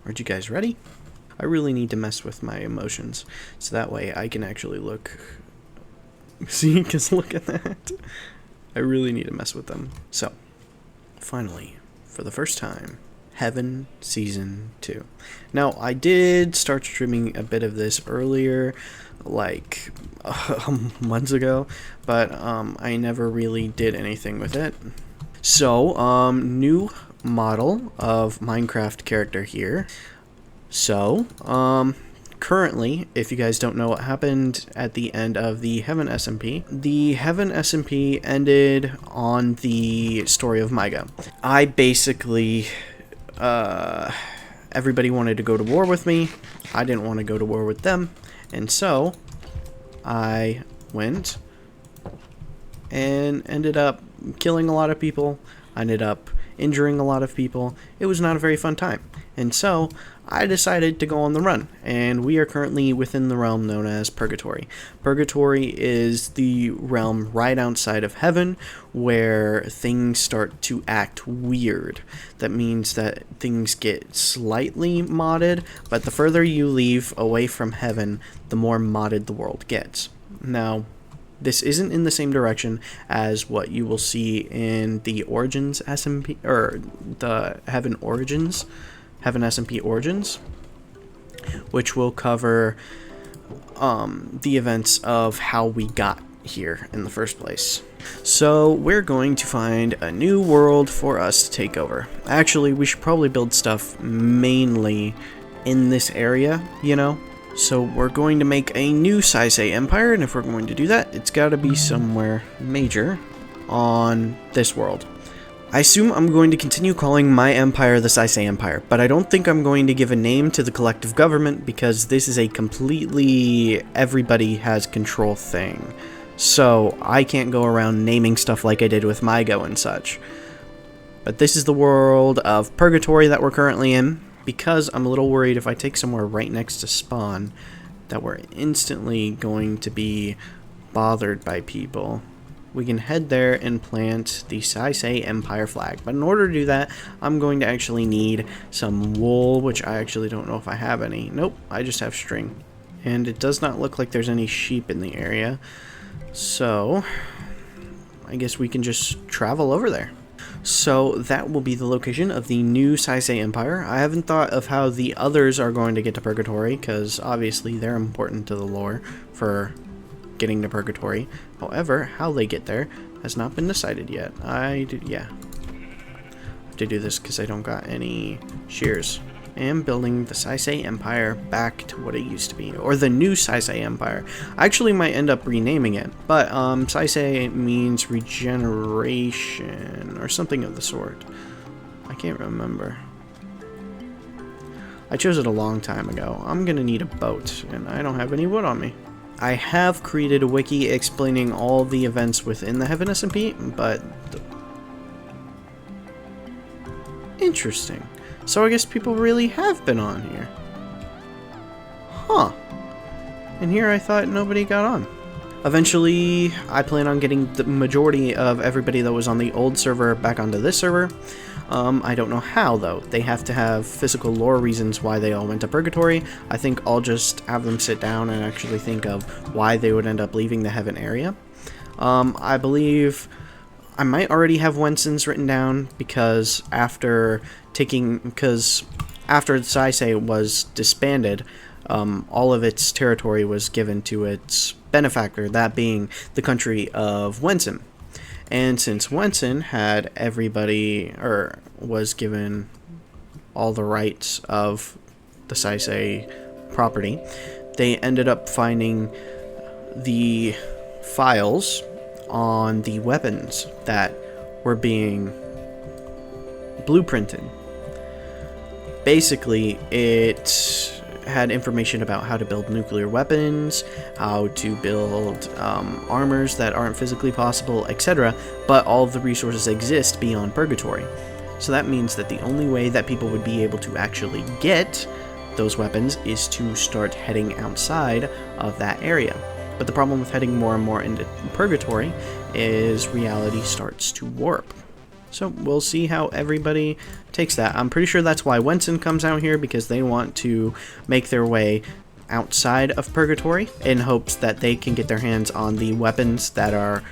Aren't you guys ready? I really need to mess with my emotions, so that way I can actually look. See, because look at that. I really need to mess with them. So, finally, for the first time, Heaven Season 2. Now, I did start streaming a bit of this earlier, like months ago, but I never really did anything with it. So, new model of Minecraft character here. So, currently, if you guys don't know what happened at the end of the Heaven SMP, the Heaven SMP ended on the story of Maigo. I basically, everybody wanted to go to war with me. I didn't want to go to war with them. And so, I went and ended up killing a lot of people. I ended up injuring a lot of people. It was not a very fun time. And so, I decided to go on the run, and we are currently within the realm known as Purgatory. Purgatory is the realm right outside of Heaven, where things start to act weird. That means that things get slightly modded, but the further you leave away from Heaven, the more modded the world gets. Now, this isn't in the same direction as what you will see in the Origins SMP, or the Heaven Origins, Heaven SMP Origins, which will cover the events of how we got here in the first place. So we're going to find a new world for us to take over. Actually, we should probably build stuff mainly in this area, you know? So we're going to make a new Saisei Empire, and if we're going to do that, it's got to be somewhere major on this world. I assume I'm going to continue calling my empire the Saisei Empire, but I don't think I'm going to give a name to the collective government because this is a completely everybody has control thing. So I can't go around naming stuff like I did with Maigo and such. But this is the world of Purgatory that we're currently in, because I'm a little worried if I take somewhere right next to spawn that we're instantly going to be bothered by people. We can head there and plant the Saisei Empire flag. But in order to do that, I'm going to actually need some wool, which I actually don't know if I have any. Nope, I just have string. And it does not look like there's any sheep in the area. So, I guess we can just travel over there. So that will be the location of the new Saisei Empire. I haven't thought of how the others are going to get to Purgatory, because obviously they're important to the lore for getting to Purgatory. However, how they get there has not been decided yet. I have to do this because I don't got any shears. I am building the Saisei Empire back to what it used to be, or the new Saisei Empire. I actually might end up renaming it, but Saisei means regeneration or something of the sort. I can't remember. I chose it a long time ago. I'm gonna need a boat, and I don't have any wood on me. I have created a wiki explaining all the events within the Heaven SMP, but interesting. So I guess people really have been on here. Huh. And here I thought nobody got on. Eventually, I plan on getting the majority of everybody that was on the old server back onto this server. I don't know how, though. They have to have physical lore reasons why they all went to Purgatory. I think I'll just have them sit down and actually think of why they would end up leaving the Heaven area. I believe I might already have Wenson's written down, because after Saisei was disbanded, all of its territory was given to its benefactor, that being the country of Wenson. And since Wenson had everybody, or was given all the rights of the Saisei property, they ended up finding the files on the weapons that were being blueprinted. Basically, it had information about how to build nuclear weapons, how to build armors that aren't physically possible, etc. But all of the resources exist beyond Purgatory. So that means that the only way that people would be able to actually get those weapons is to start heading outside of that area. But the problem with heading more and more into Purgatory is reality starts to warp. So we'll see how everybody takes that. I'm pretty sure that's why Wenson comes out here, because they want to make their way outside of Purgatory in hopes that they can get their hands on the weapons that are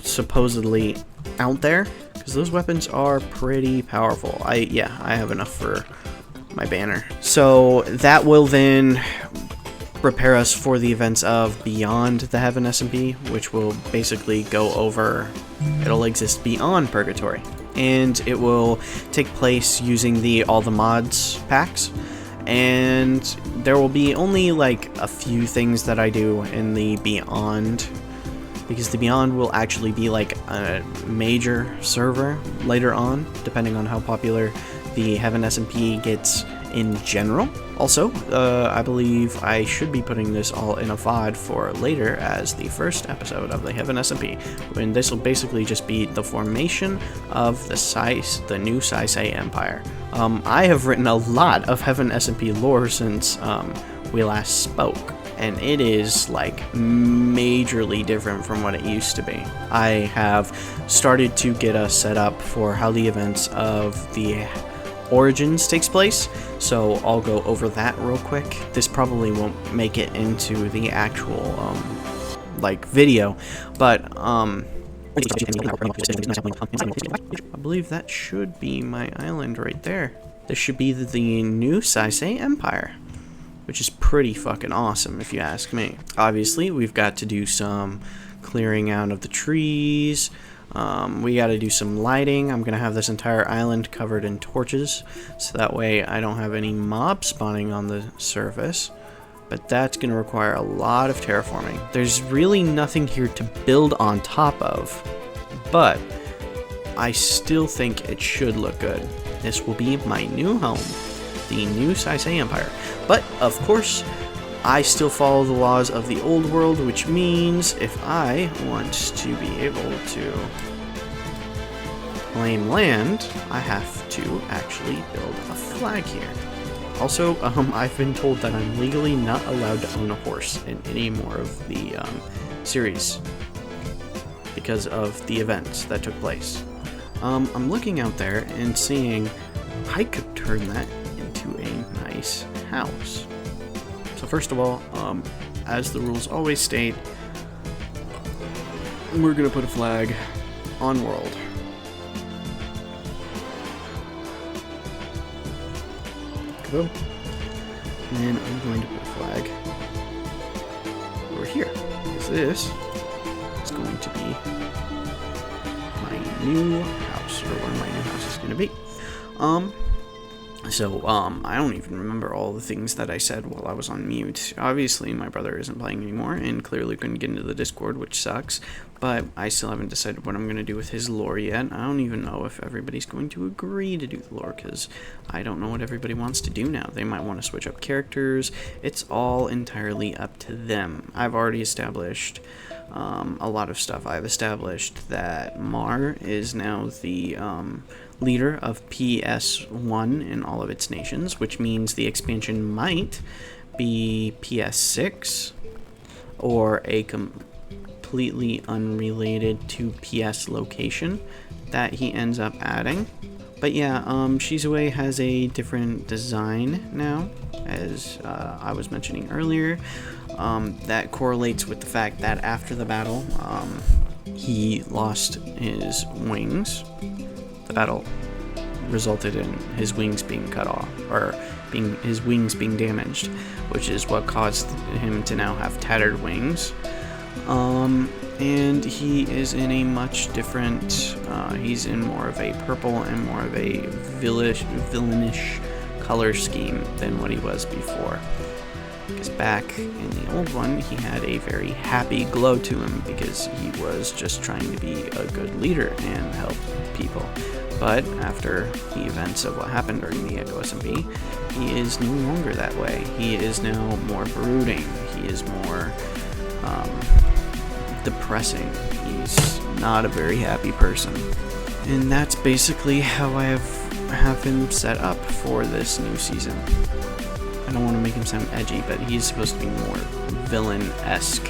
supposedly out there, because those weapons are pretty powerful. I have enough for my banner. So that will then prepare us for the events of Beyond the Heaven SMP, which will basically go over, it'll exist beyond Purgatory, and it will take place using the all the mods packs, and there will be only like a few things that I do in the Beyond, because the Beyond will actually be like a major server later on, depending on how popular the Heaven SMP gets in general. Also, I believe I should be putting this all in a VOD for later as the first episode of the Heaven SMP, and this will basically just be the formation of the new Saisei Empire. I have written a lot of Heaven SMP lore since we last spoke, and it is like majorly different from what it used to be. I have started to get us set up for how the events of the Origins takes place, so I'll go over that real quick. This probably won't make it into the actual like video, but I believe that should be my island right there. This should be the new Saisei Empire, which is pretty fucking awesome if you ask me. Obviously, we've got to do some clearing out of the trees. We got to do some lighting. I'm going to have this entire island covered in torches, so that way I don't have any mobs spawning on the surface, but that's going to require a lot of terraforming. There's really nothing here to build on top of, but I still think it should look good. This will be my new home, the new Saisei Empire, but of course I still follow the laws of the old world, which means if I want to be able to claim land, I have to actually build a flag here. Also, I've been told that I'm legally not allowed to own a horse in any more of the series because of the events that took place. I'm looking out there and seeing I could turn that into a nice house. So first of all, as the rules always state, we're going to put a flag on world. Go. And then I'm going to put a flag over here, because this is going to be my new house, or where my new house is going to be. So, I don't even remember all the things that I said while I was on mute. Obviously, my brother isn't playing anymore, and clearly couldn't get into the Discord, which sucks. But I still haven't decided what I'm going to do with his lore yet. I don't even know if everybody's going to agree to do the lore, because I don't know what everybody wants to do now. They might want to switch up characters. It's all entirely up to them. I've already established a lot of stuff. I've established that Mar is now the leader of PS1 in all of its nations, which means the expansion might be PS6 or a completely unrelated to PS location that he ends up adding. But yeah, Shizue has a different design now, as I was mentioning earlier. That correlates with the fact that after the battle, he lost his wings. The battle resulted in his wings being cut off, or his wings being damaged, which is what caused him to now have tattered wings. And he is in a much different, he's in more of a purple and more of a villainish color scheme than what he was before. Because back in the old one, he had a very happy glow to him because he was just trying to be a good leader and help people. But after the events of what happened during the Echo SMP, he is no longer that way. He is now more brooding. He is more depressing. He's not a very happy person. And that's basically how I have him set up for this new season. I don't want to make him sound edgy, but he's supposed to be more villain-esque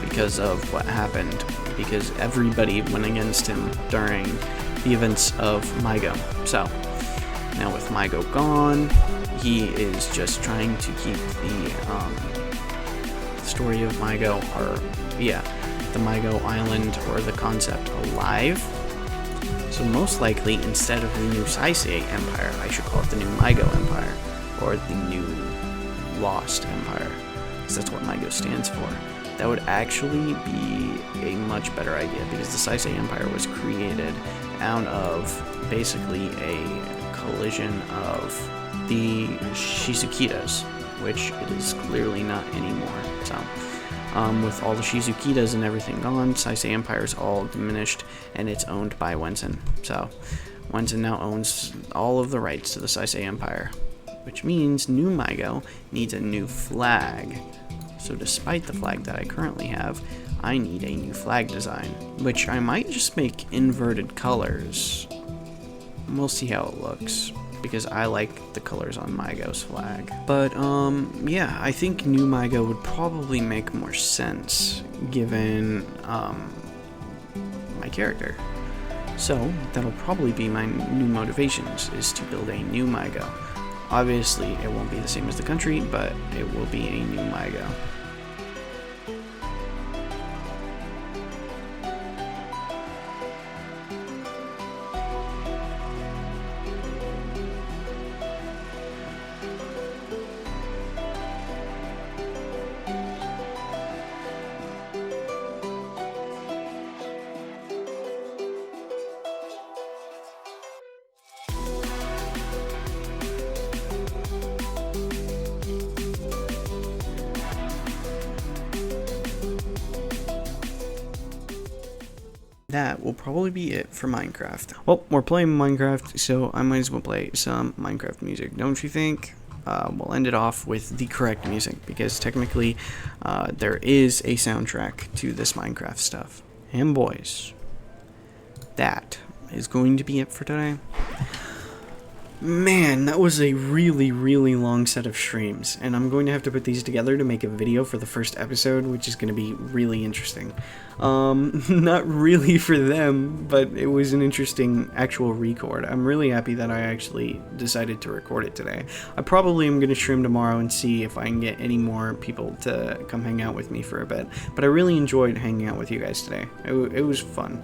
because of what happened. Because everybody went against him during the events of Maigo. So, now with Maigo gone, he is just trying to keep the story of Maigo, the Maigo Island or the concept alive. So most likely, instead of the new Saisei Empire, I should call it the new Maigo Empire, or the new Lost Empire, because that's what Maigo stands for. That would actually be a much better idea, because the Saisei Empire was created out of basically a collision of the Shizukitas, which it is clearly not anymore. So, with all the Shizukitas and everything gone, Saisei Empire is all diminished, and it's owned by Wenzen. So, Wenzen now owns all of the rights to the Saisei Empire, which means New Maigo needs a new flag. So despite the flag that I currently have, I need a new flag design, which I might just make inverted colors. We'll see how it looks, because I like the colors on Maigo's flag. But, yeah, I think New Maigo would probably make more sense, given, my character. So, that'll probably be my new motivations, is to build a new Maigo. Obviously, it won't be the same as the country, but it will be a new Maigo. That will probably be it for Minecraft. Well, we're playing Minecraft, so I might as well play some Minecraft music, don't you think? We'll end it off with the correct music, because technically there is a soundtrack to this Minecraft stuff. And boys, that is going to be it for today. Man, that was a really, really long set of streams, and I'm going to have to put these together to make a video for the first episode, which is going to be really interesting. Not really for them, but it was an interesting actual record. I'm really happy that I actually decided to record it today. I probably am going to stream tomorrow and see if I can get any more people to come hang out with me for a bit, but I really enjoyed hanging out with you guys today. It was fun.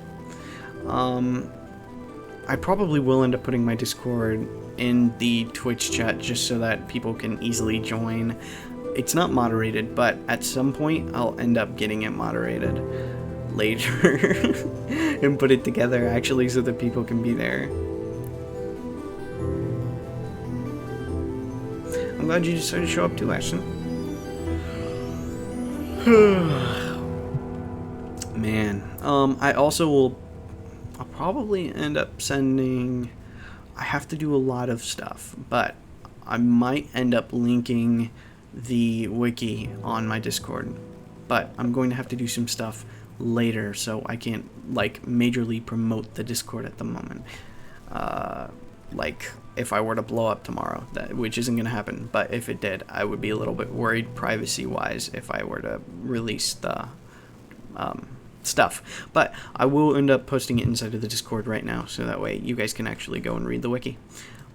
I probably will end up putting my Discord in the Twitch chat just so that people can easily join. It's not moderated, but at some point I'll end up getting it moderated later and put it together actually so that people can be there. I'm glad you decided to show up too, Ashton. Man, I also will I'll probably end up sending, I have to do a lot of stuff, but I might end up linking the wiki on my Discord, but I'm going to have to do some stuff later, so I can't, like, majorly promote the Discord at the moment. Like, if I were to blow up tomorrow, which isn't going to happen, but if it did, I would be a little bit worried privacy-wise if I were to release the, stuff, but I will end up posting it inside of the Discord right now, so that way you guys can actually go and read the wiki.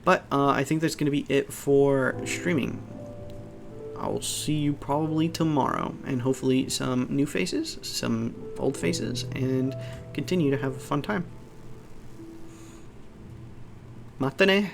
But I think that's going to be it for streaming. I will see you probably tomorrow, and hopefully some new faces, some old faces, and continue to have a fun time. Mata ne!